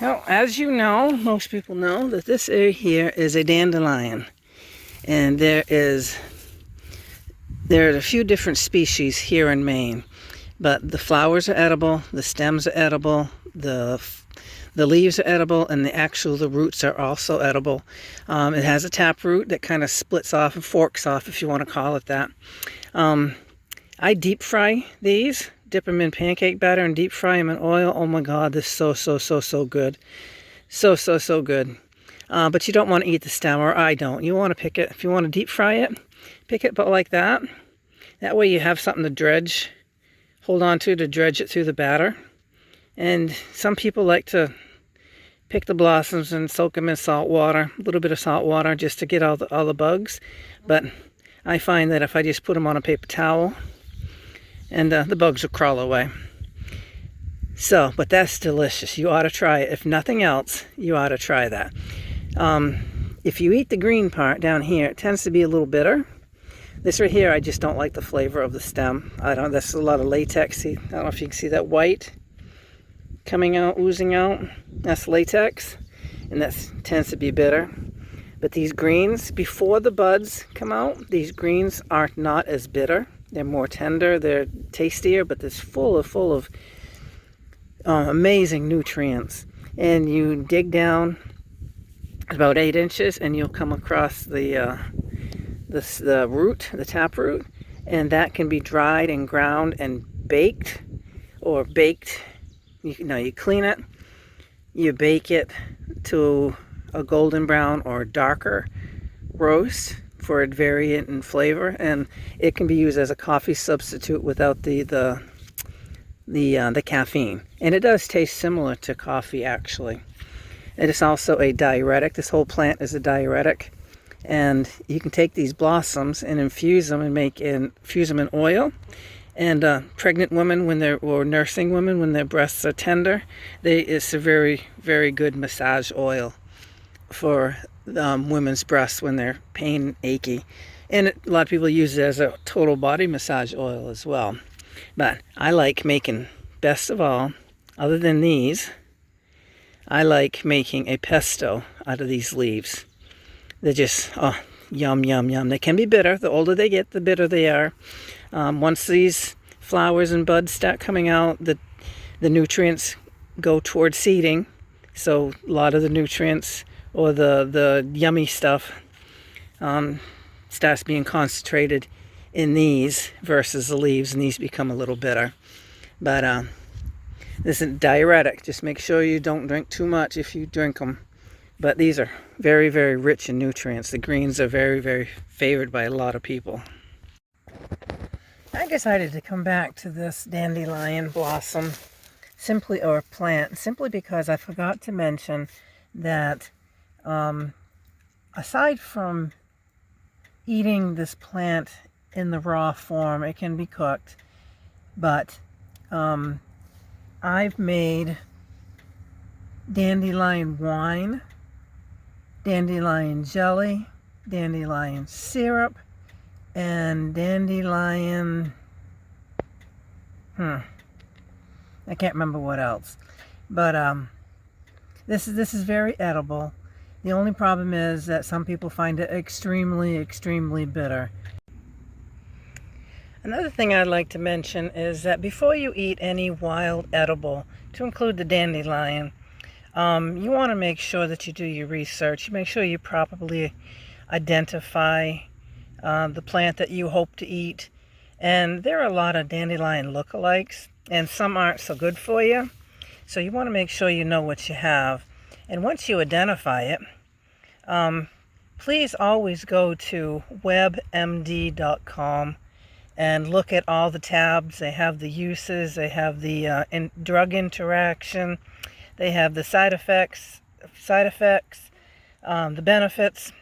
Well, as you know, most people know that this area here is a dandelion. And there are a few different species here in Maine. But the flowers are edible, the stems are edible, the leaves are edible, and the roots are also edible. It has a taproot that kind of splits off and forks off, if you want to call it that. I deep fry these, dip them in pancake batter and deep fry them in oil. Oh my God, this is so good. So good. But you don't want to eat the stem, or I don't. You want to pick it. If you want to deep fry it, pick it, but like that. That way you have something to hold on to dredge it through the batter. And some people like to pick the blossoms and soak them in salt water, a little bit of salt water, just to get all the bugs. But I find that if I just put them on a paper towel, and the bugs will crawl away. So, but that's delicious. You ought to try it. If nothing else, you ought to try that. If you eat the green part down here, it tends to be a little bitter. This right here, I just don't like the flavor of the stem. That's a lot of latex. See, I don't know if you can see that white coming out, oozing out. That's latex, and that tends to be bitter. But these greens, before the buds come out, these greens are not as bitter. They're more tender, they're tastier, but it's full of amazing nutrients. And you dig down about 8 inches and you'll come across the root, the taproot, and that can be dried and ground and baked, or baked. You clean it, you bake it to a golden brown or darker roast for a variant in flavor, and it can be used as a coffee substitute without the caffeine. And it does taste similar to coffee, actually. It is also a diuretic. This whole plant is a diuretic, and you can take these blossoms and infuse them in oil. And pregnant women, or nursing women, when their breasts are tender, it's a very, very good massage oil for women's breasts when they're pain and achy. And a lot of people use it as a total body massage oil as well. But I like making, best of all, other than these, I like making a pesto out of these leaves. They're just, yum, yum, yum. They can be bitter. The older they get, the bitter they are. Once these flowers and buds start coming out, the nutrients go towards seeding. So a lot of the nutrients, or the yummy stuff, starts being concentrated in these versus the leaves, and these become a little bitter. But this is diuretic. Just make sure you don't drink too much if you drink them. But these are very, very rich in nutrients. The greens are very, very favored by a lot of people. I decided to come back to this dandelion blossom, or plant, simply because I forgot to mention that aside from eating this plant in the raw form, it can be cooked, but I've made dandelion wine, dandelion jelly, dandelion syrup, and dandelion, I can't remember what else. But this is very edible. The only problem is that some people find it extremely, extremely bitter. Another thing I'd like to mention is that before you eat any wild edible, to include the dandelion, you want to make sure that you do your research. Make sure you properly identify the plant that you hope to eat. And there are a lot of dandelion lookalikes, and some aren't so good for you. So you want to make sure you know what you have. And once you identify it, please always go to webmd.com and look at all the tabs. They have the uses, they have the drug interaction, they have the side effects, the benefits.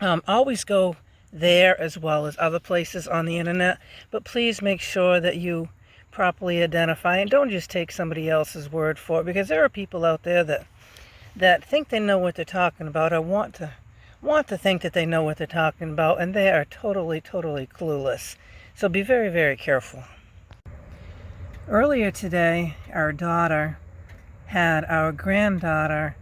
Always go there as well as other places on the internet, but please make sure that you properly identify, and don't just take somebody else's word for it, because there are people out there that think they know what they're talking about, or want to think that they know what they're talking about, and they are totally clueless. So be very, very careful. Earlier today, our daughter had our granddaughter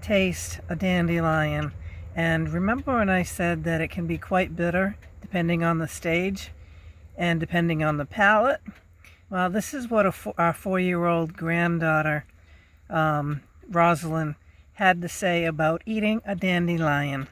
taste a dandelion. And remember when I said that it can be quite bitter depending on the stage and depending on the palate? Well, this is what our 4-year-old granddaughter, Rosalind, had to say about eating a dandelion.